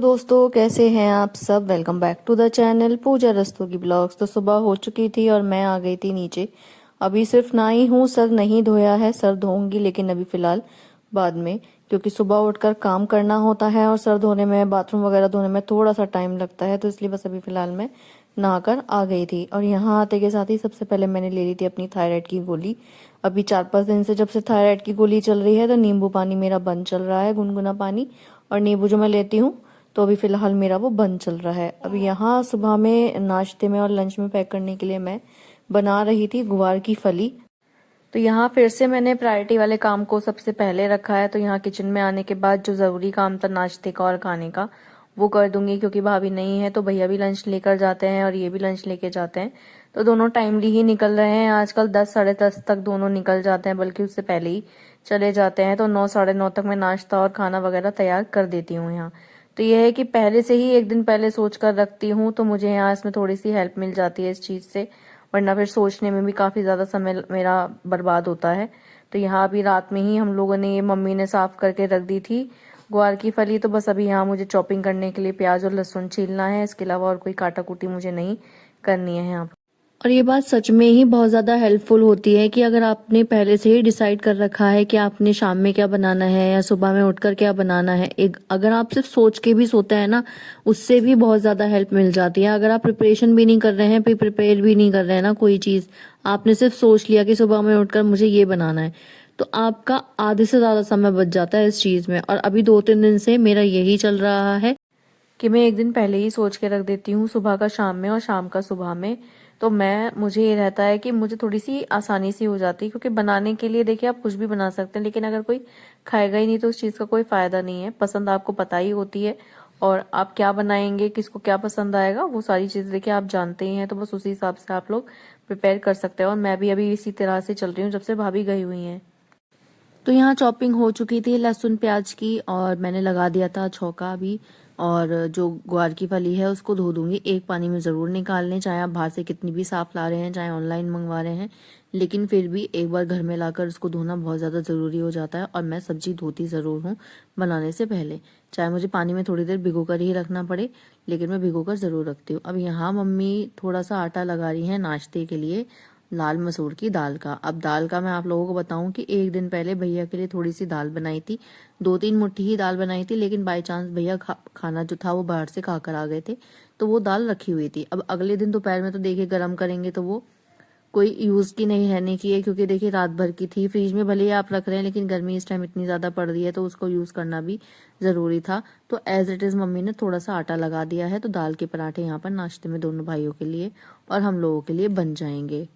दोस्तों, कैसे हैं आप सब। Welcome back to the channel Pooja रस्तों की ब्लॉग्स। तो सुबह हो चुकी थी और मैं आ गई थी नीचे। अभी सिर्फ नहाई हूँ, सर नहीं धोया है, सर धोऊंगी लेकिन अभी फिलहाल बाद में, क्योंकि सुबह उठकर काम करना होता है और सर धोने में, बाथरूम वगैरह धोने में थोड़ा सा टाइम लगता है, तो इसलिए बस अभी फिलहाल मैं नहाकर आ गई थी। और यहाँ आते के साथ ही सबसे पहले मैंने ले ली थी अपनी थायराइड की गोली। अभी 4-5 दिन से जब से थायराइड की गोली चल रही है तो नींबू पानी मेरा बंद चल रहा है, गुनगुना पानी। और नींबू जो मैं लेती हूँ तो अभी फिलहाल मेरा वो बंद चल रहा है। अभी यहाँ सुबह में नाश्ते में और लंच में पैक करने के लिए मैं बना रही थी गुवार की फली। तो यहाँ फिर से मैंने प्रायोरिटी वाले काम को सबसे पहले रखा है। तो यहाँ किचन में आने के बाद जो ज़रूरी काम था नाश्ते का और खाने का वो कर दूंगी, क्योंकि भाभी नहीं है तो भैया भी लंच लेकर जाते हैं और ये भी लंच लेके जाते हैं, तो दोनों टाइमली ही निकल रहे हैं। आजकल 10 साढ़े 10 तक दोनों निकल जाते हैं, बल्कि उससे पहले ही चले जाते हैं। तो 9 साढ़े 9 तक मैं नाश्ता और खाना वगैरह तैयार कर देती हूँ यहाँ। तो यह है कि पहले से ही एक दिन पहले सोच कर रखती हूँ, तो मुझे यहाँ इसमें थोड़ी सी हेल्प मिल जाती है इस चीज़ से, वरना फिर सोचने में भी काफ़ी ज़्यादा समय मेरा बर्बाद होता है। तो यहाँ अभी रात में ही हम लोगों ने, ये मम्मी ने साफ करके रख दी थी ग्वार की फली। तो बस अभी यहाँ मुझे चॉपिंग करने के लिए प्याज और लहसुन छीलना है, इसके अलावा और कोई काटा कुटी मुझे नहीं करनी है यहाँ। और ये बात सच में ही बहुत ज़्यादा हेल्पफुल होती है कि अगर आपने पहले से ही डिसाइड कर रखा है कि आपने शाम में क्या बनाना है या सुबह में उठकर क्या बनाना है, एक अगर आप सिर्फ सोच के भी सोते हैं ना, उससे भी बहुत ज़्यादा हेल्प मिल जाती है। अगर आप प्रिपरेशन भी नहीं कर रहे हैं, प्रिपेयर भी नहीं कर रहे हैं ना कोई चीज़, आपने सिर्फ सोच लिया कि सुबह में उठकर मुझे ये बनाना है, तो आपका आधे से ज़्यादा समय बच जाता है इस चीज़ में। और अभी 2-3 दिन से मेरा यही चल रहा है कि मैं एक दिन पहले ही सोच के रख देती हूँ, सुबह का शाम में और शाम का सुबह में। तो मुझे ये रहता है कि मुझे थोड़ी सी आसानी सी हो जाती है, क्योंकि बनाने के लिए देखिए आप कुछ भी बना सकते हैं, लेकिन अगर कोई खाएगा ही नहीं तो उस चीज़ का कोई फायदा नहीं है। पसंद आपको पता ही होती है, और आप क्या बनाएंगे, किसको क्या पसंद आएगा, वो सारी चीज़ें देखिए आप जानते ही हैं। तो बस उसी हिसाब से आप लोग प्रिपेयर कर सकते हैं। और मैं भी अभी इसी तरह से चल रही हूँ जब से भाभी गई हुई हैं। तो यहाँ चॉपिंग हो चुकी थी लहसुन प्याज की, और मैंने लगा दिया था छौंका भी। और जो ग्वार की फली है उसको धो दूंगी, एक पानी में ज़रूर निकाल लें, चाहे आप बाहर से कितनी भी साफ ला रहे हैं, चाहे ऑनलाइन मंगवा रहे हैं, लेकिन फिर भी एक बार घर में लाकर उसको धोना बहुत ज़्यादा ज़रूरी हो जाता है। और मैं सब्जी धोती ज़रूर हूँ बनाने से पहले, चाहे मुझे पानी में थोड़ी देर भिगो कर ही रखना पड़े, लेकिन मैं भिगो कर ज़रूर रखती हूँ। अब यहाँ मम्मी थोड़ा सा आटा लगा रही है नाश्ते के लिए, लाल मसूर की दाल का। अब दाल का मैं आप लोगों को बताऊं कि एक दिन पहले भैया के लिए थोड़ी सी दाल बनाई थी, 2-3 मुट्ठी ही दाल बनाई थी, लेकिन बाय चांस भैया खाना जो था वो बाहर से खाकर आ गए थे, तो वो दाल रखी हुई थी। अब अगले दिन दोपहर में तो देखिए गर्म करेंगे तो वो कोई यूज की नहीं रहने की है, क्योंकि देखिए रात भर की थी। फ्रिज में भले ही आप रख रहे हैं, लेकिन गर्मी इस टाइम इतनी ज्यादा पड़ रही है तो उसको यूज करना भी जरूरी था। तो एज इट इज मम्मी ने थोड़ा सा आटा लगा दिया है, तो दाल के पराठे यहाँ पर नाश्ते में दोनों भाइयों के लिए और हम लोगों के लिए बन जाएंगे।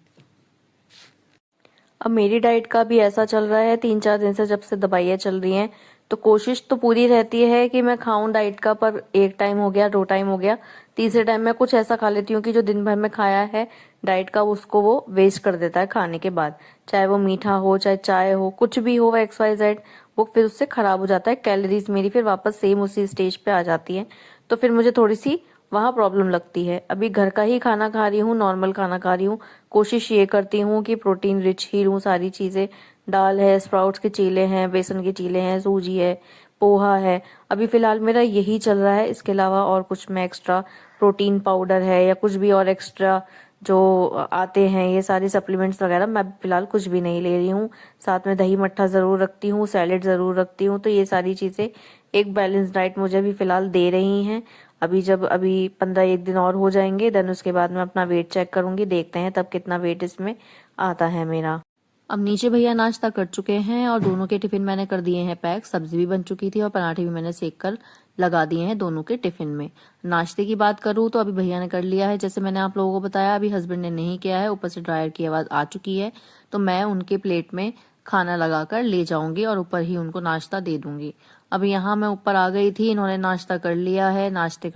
अब मेरी डाइट का भी ऐसा चल रहा है 3-4 दिन से, जब से दवाइयाँ चल रही हैं, तो कोशिश तो पूरी रहती है कि मैं खाऊं डाइट का, पर एक टाइम हो गया, 2 टाइम हो गया, तीसरे टाइम मैं कुछ ऐसा खा लेती हूँ कि जो दिन भर में खाया है डाइट का उसको वो वेस्ट कर देता है खाने के बाद। चाहे वो मीठा हो, चाहे चाय हो, कुछ भी हो, XYZ, वो फिर उससे खराब हो जाता है। कैलोरीज मेरी फिर वापस सेम उसी स्टेज पे आ जाती है, तो फिर मुझे थोड़ी सी वहां प्रॉब्लम लगती है। अभी घर का ही खाना खा रही हूँ, नॉर्मल खाना खा रही हूँ। कोशिश ये करती हूँ कि प्रोटीन रिच ही लूँ सारी चीजें। दाल है, स्प्राउट्स के चीले हैं, बेसन के चीले हैं, सूजी है, पोहा है। अभी फिलहाल मेरा यही चल रहा है, इसके अलावा और कुछ मैं एक्स्ट्रा प्रोटीन पाउडर है या कुछ भी और एक्स्ट्रा जो आते हैं, ये सारे सप्लीमेंट्स वगैरह मैं फिलहाल कुछ भी नहीं ले रही हूँ। साथ में दही मट्ठा जरूर रखती हूँ, सैलेड जरूर रखती हूँ। तो ये सारी चीजें एक बैलेंस डाइट मुझे भी फिलहाल दे रही हैं। अभी 15-1 दिन और हो जाएंगे, देन उसके बाद मैं अपना वेट चेक करूंगी, देखते हैं तब कितना वेट इसमें आता है मेरा। अब नीचे भैया नाश्ता कर चुके हैं और दोनों के टिफिन मैंने कर दिए हैं पैक। सब्जी भी बन चुकी थी और पराठे भी मैंने सेक कर लगा दिए हैं दोनों के टिफिन में। नाश्ते की बात करूँ तो अभी भैया ने कर लिया है, जैसे मैंने आप लोगों को बताया। अभी हस्बैंड ने नहीं किया है, ऊपर से ड्रायर की आवाज आ चुकी है, तो मैं उनके प्लेट में खाना लगाकर ले जाऊंगी और ऊपर ही उनको नाश्ता दे दूंगी। अभी यहाँ मैं ऊपर आ गई थी, इन्होंने नाश्ता कर लिया है। नाश्ते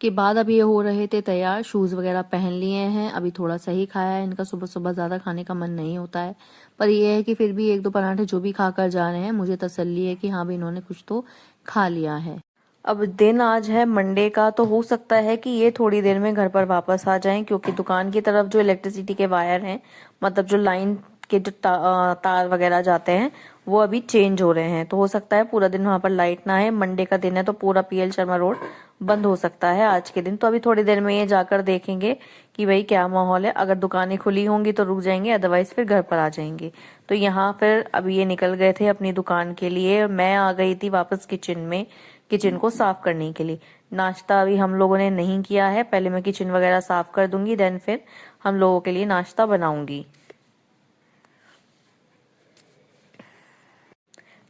के बाद अभी ये हो रहे थे तैयार, शूज वगैरह पहन लिए हैं। अभी थोड़ा सही खाया है, इनका सुबह सुबह ज्यादा खाने का मन नहीं होता है, पर ये है कि फिर भी 1-2 पराठे जो भी खाकर जा रहे हैं, मुझे तसल्ली है कि हाँ भी इन्होंने कुछ तो खा लिया है। अब दिन आज है मंडे का, तो हो सकता है कि ये थोड़ी देर में घर पर वापस आ जाएं, क्योंकि दुकान की तरफ जो इलेक्ट्रिसिटी के वायर हैं, मतलब जो लाइन के जो तार वगैरह जाते हैं, वो अभी चेंज हो रहे हैं। तो हो सकता है पूरा दिन वहां पर लाइट ना आए। मंडे का दिन है तो पूरा PL शर्मा रोड बंद हो सकता है आज के दिन। तो अभी थोड़ी देर में ये जाकर देखेंगे कि भाई क्या माहौल है। अगर दुकानें खुली होंगी तो रुक जाएंगे, अदरवाइज फिर घर पर आ जाएंगे। तो यहाँ फिर अभी ये निकल गए थे अपनी दुकान के लिए, मैं आ गई थी वापस किचन में, किचन को साफ करने के लिए। नाश्ता अभी हम लोगों ने नहीं किया है, पहले मैं किचन वगैरह साफ कर दूंगी, देन फिर हम लोगों के लिए नाश्ता बनाऊंगी।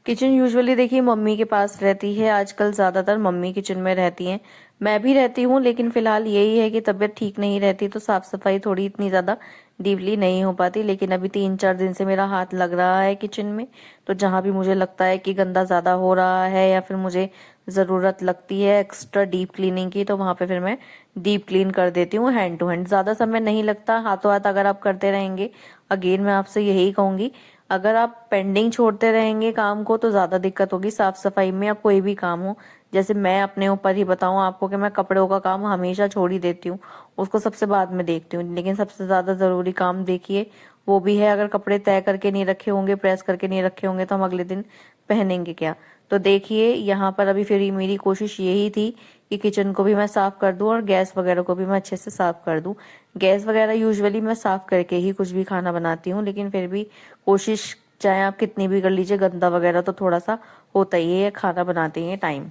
किचन यूजुअली देखिए मम्मी के पास रहती है, आजकल ज्यादातर मम्मी किचन में रहती हैं। मैं भी रहती हूँ, लेकिन फिलहाल यही है कि तबीयत ठीक नहीं रहती तो साफ सफाई थोड़ी इतनी ज्यादा डीपली नहीं हो पाती। लेकिन अभी 3-4 दिन से मेरा हाथ लग रहा है किचन में, तो जहां भी मुझे लगता है कि गंदा ज्यादा हो रहा है या फिर मुझे जरूरत लगती है एक्स्ट्रा डीप क्लीनिंग की, तो वहां पे फिर मैं डीप क्लीन कर देती हूँ हैंड टू हैंड। ज्यादा समय नहीं लगता, हाथों हाथ अगर आप करते रहेंगे। अगेन मैं आपसे यही कहूंगी, अगर आप पेंडिंग छोड़ते रहेंगे काम को तो ज्यादा दिक्कत होगी साफ सफाई में, या कोई भी काम हो। जैसे मैं अपने ऊपर ही बताऊं आपको कि मैं कपड़ों का काम हमेशा छोड़ ही देती हूँ, उसको सबसे बाद में देखती हूँ। लेकिन सबसे ज्यादा जरूरी काम देखिए वो भी है, अगर कपड़े तय करके नहीं रखे होंगे, प्रेस करके नहीं रखे होंगे, तो हम अगले दिन पहनेंगे क्या। तो देखिए यहाँ पर अभी फिर मेरी कोशिश यही थी कि किचन को भी मैं साफ कर दूं और गैस वगैरह को भी मैं अच्छे से साफ कर दूं। गैस वगैरह यूजुअली मैं साफ करके ही कुछ भी खाना बनाती हूँ, लेकिन फिर भी कोशिश चाहे आप कितनी भी कर लीजिए, गंदा वगैरह तो थोड़ा सा होता ही है खाना बनाते हैं टाइम।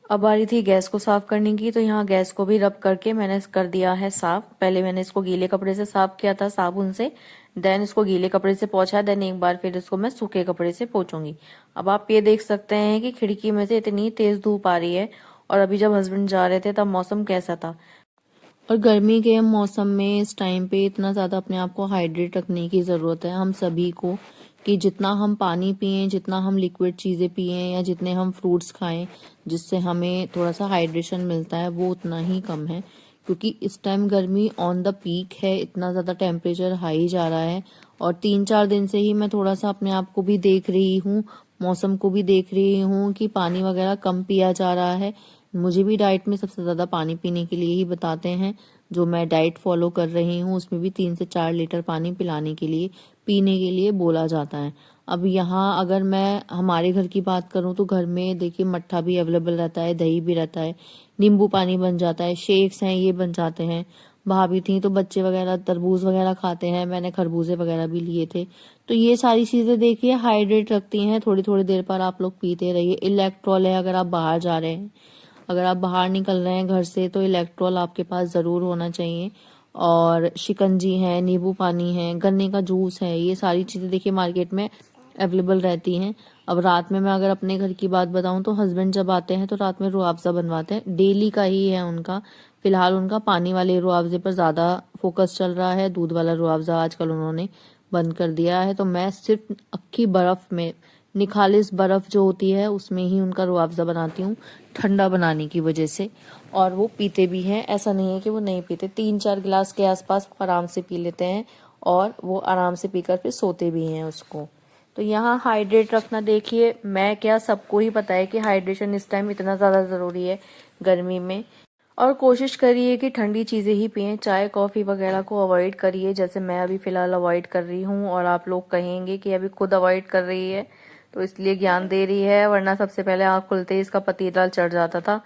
अब आ रही थी गैस को साफ करने की, तो यहाँ गैस को भी रब करके मैंने कर दिया है साफ। पहले मैंने इसको गीले कपड़े से साफ किया था साबुन से, देन इसको गीले कपड़े से पोंछा, देन एक बार फिर इसको मैं सूखे कपड़े से पोंछूंगी। अब आप ये देख सकते हैं कि खिड़की में से इतनी तेज धूप आ रही है, और अभी जब हस्बैंड जा रहे थे तब मौसम कैसा था। और गर्मी के मौसम में इस टाइम पे इतना ज्यादा अपने आप को हाइड्रेट रखने की जरूरत है हम सभी को, कि जितना हम पानी पिएं, जितना हम लिक्विड चीजें पिएं, या जितने हम फ्रूट्स खाएं जिससे हमें थोड़ा सा हाइड्रेशन मिलता है, वो उतना ही कम है। क्योंकि इस टाइम गर्मी ऑन द पीक है, इतना ज्यादा टेम्परेचर हाई जा रहा है। और 3-4 दिन से ही मैं थोड़ा सा अपने आप को भी देख रही हूँ, मौसम को भी देख रही हूँ कि पानी वगैरह कम पिया जा रहा है। मुझे भी डाइट में सबसे ज्यादा पानी पीने के लिए ही बताते हैं। जो मैं डाइट फॉलो कर रही हूँ उसमें भी 3 से 4 लीटर पानी पिलाने के लिए, पीने के लिए बोला जाता है। अब यहाँ अगर मैं हमारे घर की बात करूँ तो घर में देखिए मट्ठा भी अवेलेबल रहता है, दही भी रहता है, नींबू पानी बन जाता है, शेक्स हैं ये बन जाते हैं। भाभी थी तो बच्चे वगैरह तरबूज वगैरह खाते हैं, मैंने खरबूजे वगैरह भी लिए थे। तो ये सारी चीजें देखिए हाइड्रेट रखती हैं, थोड़ी थोड़ी देर पर आप लोग पीते रहिए। इलेक्ट्रॉल है, अगर आप बाहर जा रहे हैं, अगर आप बाहर निकल रहे हैं घर से, तो इलेक्ट्रॉल आपके पास जरूर होना चाहिए। और शिकंजी है, नींबू पानी है, गन्ने का जूस है, ये सारी चीजें देखिए मार्केट में अवेलेबल रहती हैं। अब रात में मैं अगर अपने घर की बात बताऊं तो हस्बैंड जब आते हैं तो रात में रुआवजा बनवाते हैं, डेली का ही है उनका। फिलहाल उनका पानी वाले रुआवजे पर ज्यादा फोकस चल रहा है, दूध वाला रुआवजा आजकल उन्होंने बंद कर दिया है। तो मैं सिर्फ अक्खी बर्फ में, निखालिस बर्फ जो होती है उसमें ही उनका रुआवजा बनाती हूँ, ठंडा बनाने की वजह से। और वो पीते भी हैं, ऐसा नहीं है कि वो नहीं पीते, 3-4 गिलास के आसपास आराम से पी लेते हैं, और वो आराम से पीकर फिर सोते भी हैं उसको। तो यहाँ हाइड्रेट रखना देखिए, मैं क्या सबको ही पता है कि हाइड्रेशन इस टाइम इतना ज्यादा जरूरी है गर्मी में। और कोशिश करिए कि ठंडी चीजें ही पिएं, चाय कॉफी वगैरह को अवॉइड करिए, जैसे मैं अभी फिलहाल अवॉइड कर रही हूँ। और आप लोग कहेंगे कि अभी खुद अवॉइड कर रही है तो इसलिए ज्ञान दे रही है, वरना सबसे पहले आँख खुलते ही इसका पतीला चढ़ जाता था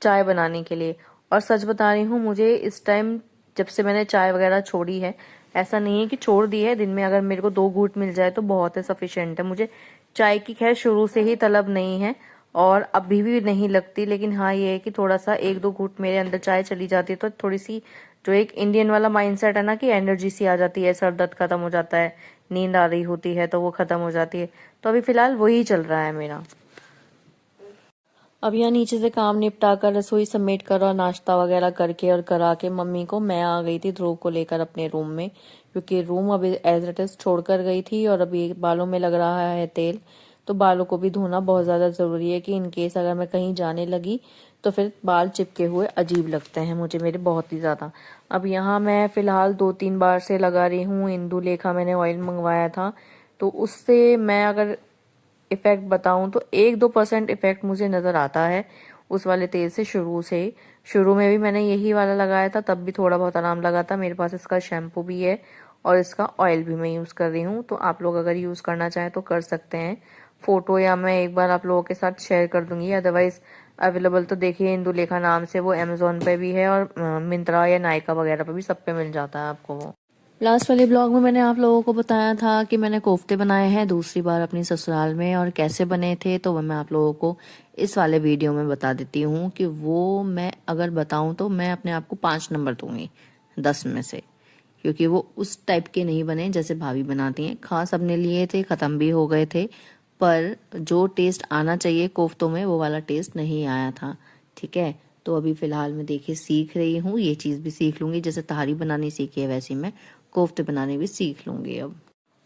चाय बनाने के लिए। और सच बता रही हूँ, मुझे इस टाइम जब से मैंने चाय वगैरह छोड़ी है, ऐसा नहीं है कि छोड़ दी है, दिन में अगर मेरे को 2 घूंट मिल जाए तो बहुत है, सफिशिएंट है। मुझे चाय की खैर शुरू से ही तलब नहीं है और अभी भी नहीं लगती, लेकिन हाँ ये है कि थोड़ा सा 1-2 घूंट मेरे अंदर चाय चली जाती है तो थोड़ी सी जो एक इंडियन वाला माइंडसेट है ना कि एनर्जी सी आ जाती है, सर दर्द खत्म हो जाता है, नींद आ रही होती है तो वो खत्म हो जाती है। तो अभी फिलहाल वही चल रहा है मेरा। अब यहाँ नीचे से काम निपटा कर, रसोई समेट कर और नाश्ता वगैरह करके और करा के मम्मी को, मैं आ गई थी ध्रुव को लेकर अपने रूम में, क्योंकि रूम अभी एज इट इज छोड़ कर गई थी। और अभी बालों में लग रहा है तेल, तो बालों को भी धोना बहुत ज्यादा जरूरी है, कि इन केस अगर मैं कहीं जाने लगी तो फिर बाल चिपके हुए अजीब लगते हैं मुझे मेरे बहुत ही ज्यादा। अब यहाँ मैं फिलहाल 2-3 बार से लगा रही हूँ इंदु लेखा, मैंने ऑयल मंगवाया था, तो उससे मैं अगर इफेक्ट बताऊं तो 1-2% इफेक्ट मुझे नजर आता है उस वाले तेल से। शुरू से, शुरू में भी मैंने यही वाला लगाया था, तब भी थोड़ा बहुत आराम लगा था। मेरे पास इसका शैम्पू भी है और इसका ऑयल भी मैं यूज कर रही हूँ, तो आप लोग अगर यूज करना चाहें तो कर सकते हैं। फोटो या मैं एक बार आप लोगों के साथ शेयर कर दूंगी, अदरवाइज अवेलेबल तो देखिए इंदुलेखा नाम से, वो अमेजोन पे भी है और मिंत्रा या नायका वगैरह पे भी, सब पे मिल जाता है आपको वो। लास्ट वाले ब्लॉग में मैंने आप लोगों को बताया था कि मैंने कोफ्ते बनाए हैं दूसरी बार अपनी ससुराल में, और कैसे बने थे तो वो मैं आप लोगों को इस वाले वीडियो में बता देती हूँ कि वो मैं अगर बताऊँ तो मैं अपने आप को 5 नंबर दूंगी 10 में से, क्योंकि वो उस टाइप के नहीं बने जैसे भाभी बनाती हैं। खा सबने लिए थे, खत्म भी हो गए थे, पर जो टेस्ट आना चाहिए कोफ्तों में वो वाला टेस्ट नहीं आया था। ठीक है, तो अभी फिलहाल मैं देखिए सीख रही हूँ, ये चीज़ भी सीख लूंगी, जैसे तहारी बनानी सीखी है वैसे मैं कोफ्ते बनाने भी सीख लूंगी अब।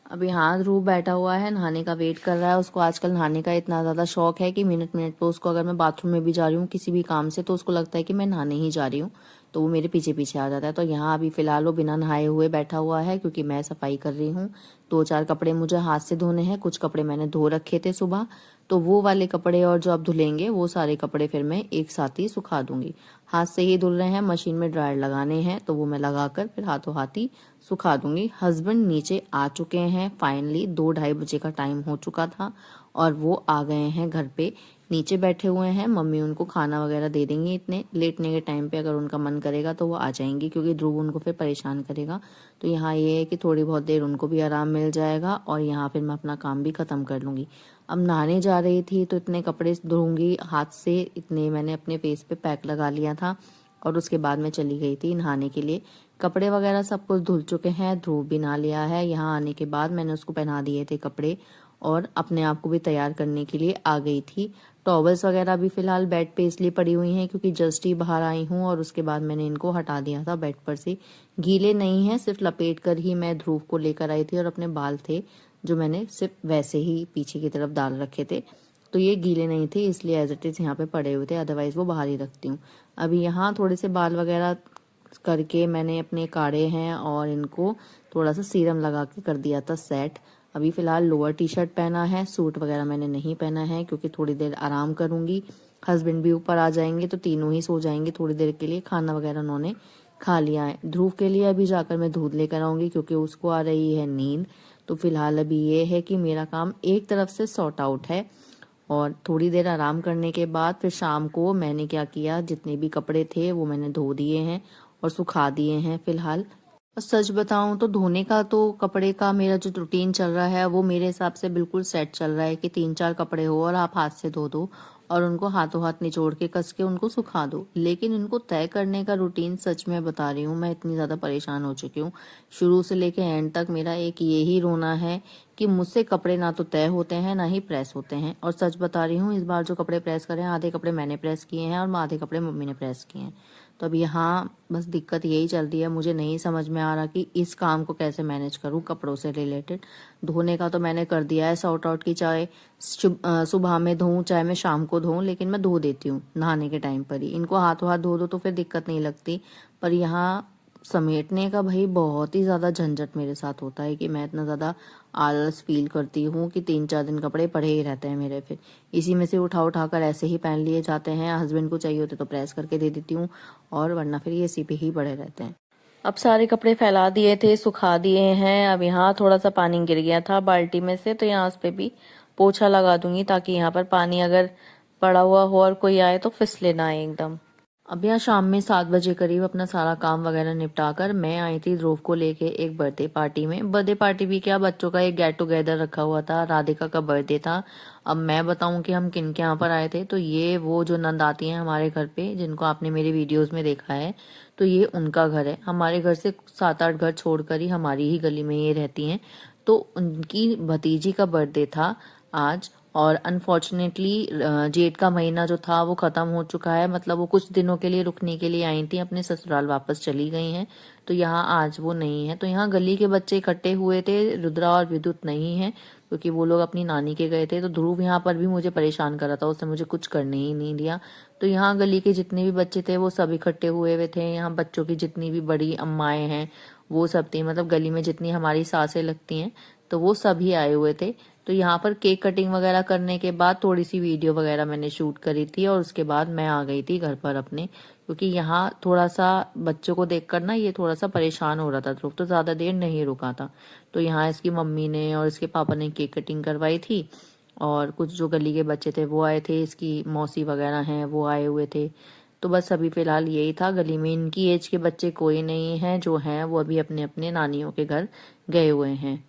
अभी हाँ ध्रुव बैठा हुआ है, नहाने का वेट कर रहा है। उसको आजकल नहाने का इतना ज्यादा शौक है कि मिनट मिनट पे उसको, अगर मैं बाथरूम में भी जा रही हूँ किसी भी काम से, तो उसको लगता है कि मैं नहाने ही जा रही हूँ, तो वो मेरे पीछे पीछे आ जाता है। तो यहाँ अभी फिलहाल वो बिना नहाए हुए बैठा हुआ है, क्योंकि मैं सफाई कर रही हूँ। 2-4 कपड़े मुझे हाथ से धोने हैं, कुछ कपड़े मैंने धो रखे थे सुबह, तो वो वाले कपड़े और जो अब धुलेंगे वो सारे कपड़े फिर मैं एक साथ ही सुखा दूंगी। हाथ से ही धुल रहे हैं, मशीन में ड्रायर लगाने हैं तो वो मैं लगाकर फिर हाथों हाथ ही सुखा दूंगी। हस्बैंड नीचे आ चुके हैं फाइनली, 2-2:30 बजे का टाइम हो चुका था और वो आ गए हैं घर पे, नीचे बैठे हुए हैं। मम्मी उनको खाना वगैरह दे देंगी इतने लेटने के टाइम पे, अगर उनका मन करेगा तो वो आ जाएंगी, क्योंकि ध्रुव उनको फिर परेशान करेगा। तो यहाँ ये है कि थोड़ी बहुत देर उनको भी आराम मिल जाएगा और यहाँ फिर मैं अपना काम भी खत्म कर लूंगी। अब नहाने जा रही थी तो इतने कपड़े धोऊंगी हाथ से, इतने मैंने अपने फेस पे पैक लगा लिया था और उसके बाद मैं चली गई थी नहाने के लिए। कपड़े वगैरह सब कुछ धुल चुके हैं, ध्रुव भी नहा लिया है। यहाँ आने के बाद मैंने उसको पहना दिए थे कपड़े और अपने आप को भी तैयार करने के लिए आ गई थी। टॉवल्स वगैरह भी फिलहाल बेड पे इसलिए पड़ी हुई हैं क्योंकि जस्ट ही बाहर आई हूँ और उसके बाद मैंने इनको हटा दिया था बेड पर से। गीले नहीं है, सिर्फ लपेट कर ही मैं ध्रुव को लेकर आई थी, और अपने बाल थे जो मैंने सिर्फ वैसे ही पीछे की तरफ डाल रखे थे, तो ये गीले नहीं थे, इसलिए एज इट इज यहाँ पे पड़े हुए थे, अदरवाइज वो बाहर ही रखती हूँ। अभी यहाँ थोड़े से बाल वगैरह करके मैंने अपने काढ़े हैं और इनको थोड़ा सा सीरम लगा के कर दिया था सेट। अभी फिलहाल लोअर टी शर्ट पहना है, सूट वगैरह मैंने नहीं पहना है क्योंकि थोड़ी देर आराम करूंगी। हस्बैंड भी ऊपर आ जाएंगे तो तीनों ही सो जाएंगे थोड़ी देर के लिए, खाना वगैरह उन्होंने खा लिया है। ध्रुव के लिए अभी जाकर मैं दूध लेकर आऊंगी क्योंकि उसको आ रही है नींद। तो फिलहाल अभी ये है कि मेरा काम एक तरफ से सॉर्ट आउट है, और थोड़ी देर आराम करने के बाद फिर शाम को मैंने क्या किया, जितने भी कपड़े थे वो मैंने धो दिए हैं और सुखा दिए हैं फिलहाल। और सच बताऊं तो धोने का तो कपड़े का मेरा जो रूटीन चल रहा है वो मेरे हिसाब से बिल्कुल सेट चल रहा है कि 3-4 कपड़े हो और आप हाथ से धो दो और उनको हाथों हाथ निचोड़ के कस के उनको सुखा दो। लेकिन इनको तय करने का रूटीन सच में बता रही हूँ, मैं इतनी ज्यादा परेशान हो चुकी हूँ। शुरू से लेके एंड तक मेरा एक यही रोना है कि मुझसे कपड़े ना तो तय होते हैं ना ही प्रेस होते हैं। और सच बता रही हूँ, इस बार जो कपड़े प्रेस करे हैं आधे कपड़े मैंने प्रेस किए हैं और आधे कपड़े मम्मी ने प्रेस किए हैं। तो अब यहाँ बस दिक्कत यही चल रही है, मुझे नहीं समझ में आ रहा कि इस काम को कैसे मैनेज करूँ कपड़ों से रिलेटेड। धोने का तो मैंने कर दिया है सॉर्ट आउट की, चाहे सुबह में धोऊं चाहे मैं शाम को धोऊं, लेकिन मैं धो देती हूँ नहाने के टाइम पर ही। इनको हाथों हाथ धो दो तो फिर दिक्कत नहीं लगती, पर यहाँ समेटने का भाई बहुत ही ज्यादा झंझट मेरे साथ होता है कि मैं इतना ज्यादा आलस फील करती हूँ कि 3-4 दिन कपड़े पड़े ही रहते हैं मेरे, फिर इसी में से उठा उठा कर ऐसे ही पहन लिए जाते हैं। हस्बैंड को चाहिए होते तो प्रेस करके दे देती हूँ, और वरना फिर ये इसी पे ही पड़े रहते हैं। अब सारे कपड़े फैला दिए थे, सुखा दिए हैं। अब यहाँ थोड़ा सा पानी गिर गया था बाल्टी में से, तो यहाँ उस पे भी पोछा लगा दूंगी ताकि यहाँ पर पानी अगर पड़ा हुआ हो और कोई आए तो फिसले ना आए एकदम। अब यहाँ शाम में 7 बजे करीब अपना सारा काम वगैरह निपटा कर मैं आई थी ध्रुव को लेके एक बर्थडे पार्टी में। बर्थडे पार्टी भी क्या, बच्चों का एक गेट टुगेदर रखा हुआ था, राधिका का बर्थडे था। अब मैं बताऊं कि हम किन के यहाँ पर आए थे, तो ये वो जो नंद आती हैं हमारे घर पे, जिनको आपने मेरे वीडियोस में देखा है, तो ये उनका घर है। हमारे घर से 7-8 घर छोड़कर ही हमारी ही गली में ये रहती हैं। तो उनकी भतीजी का बर्थडे था आज, और अनफॉर्चुनेटली जेठ का महीना जो था वो खत्म हो चुका है, मतलब वो कुछ दिनों के लिए रुकने के लिए आई थी, अपने ससुराल वापस चली गई हैं। तो यहाँ आज वो नहीं है, तो यहाँ गली के बच्चे इकट्ठे हुए थे, रुद्रा और विद्युत नहीं है क्योंकि वो लोग अपनी नानी के गए थे। तो ध्रुव यहाँ पर भी मुझे परेशान कर रहा था, उसने मुझे कुछ करने ही नहीं दिया। तो यहाँ गली के जितने भी बच्चे थे वो सब इकट्ठे हुए हुए थे। यहाँ बच्चों की जितनी भी बड़ी अम्माएं हैं वो सब थी, मतलब गली में जितनी हमारी सासें लगती हैं तो वो सभी आए हुए थे। तो यहाँ पर केक कटिंग वगैरह करने के बाद थोड़ी सी वीडियो वगैरह मैंने शूट करी थी और उसके बाद मैं आ गई थी घर पर अपने, क्योंकि यहाँ थोड़ा सा बच्चों को देखकर ना ये थोड़ा सा परेशान हो रहा था ध्रुव, तो ज्यादा देर नहीं रुका था। तो यहाँ इसकी मम्मी ने और इसके पापा ने केक कटिंग करवाई थी और कुछ जो गली के बच्चे थे वो आए थे, इसकी मौसी वगैरह हैं वो आए हुए थे। तो बस अभी फ़िलहाल यही था, गली में इनकी एज के बच्चे कोई नहीं हैं, जो हैं वो अभी अपने अपने नानियों के घर गए हुए हैं।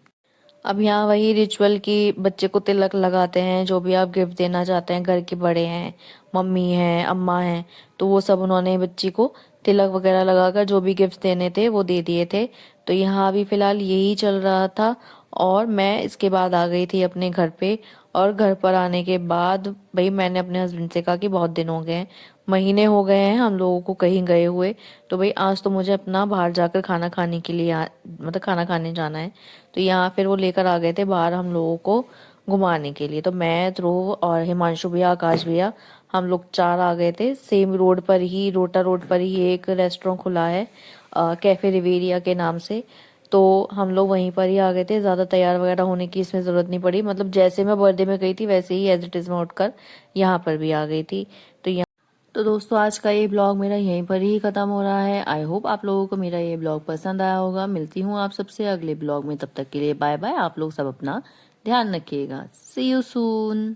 अब यहाँ वही रिचुअल कि बच्चे को तिलक लगाते हैं, जो भी आप गिफ्ट देना चाहते हैं, घर के बड़े हैं, मम्मी हैं, अम्मा हैं, तो वो सब उन्होंने बच्ची को तिलक वगैरह लगाकर जो भी गिफ्ट देने थे वो दे दिए थे। तो यहाँ अभी फिलहाल यही चल रहा था और मैं इसके बाद आ गई थी अपने घर पे। और घर पर आने के बाद भाई मैंने अपने हस्बैंड से कहा कि बहुत दिन हो गए हैं, महीने हो गए हैं हम लोगों को कहीं गए हुए, तो भाई आज तो मुझे अपना बाहर जाकर खाना खाने के लिए मतलब खाना खाने जाना है। तो यहाँ फिर वो लेकर आ गए थे बाहर हम लोगों को घुमाने के लिए। तो मैं, ध्रुव और हिमांशु भैया, आकाश भैया, हम लोग 4 आ गए थे। सेम रोड पर ही, रोटा रोड पर ही एक रेस्टोरेंट खुला है कैफे रिवेरिया के नाम से। तो हम लोग वहीं पर ही आ गए थे, ज़्यादा तैयार वगैरह होने की इसमें ज़रूरत नहीं पड़ी। मतलब जैसे मैं बर्थडे में गई थी वैसे ही एज इट इज़ मैं उठकर यहाँ पर भी आ गई थी। तो यहाँ, तो दोस्तों आज का ये ब्लॉग मेरा यहीं पर ही खत्म हो रहा है। आई होप आप लोगों को मेरा ये ब्लॉग पसंद आया होगा। मिलती हूँ आप सबसे अगले ब्लॉग में, तब तक के लिए बाय बाय। आप लोग सब अपना ध्यान रखिएगा। सी यू सून।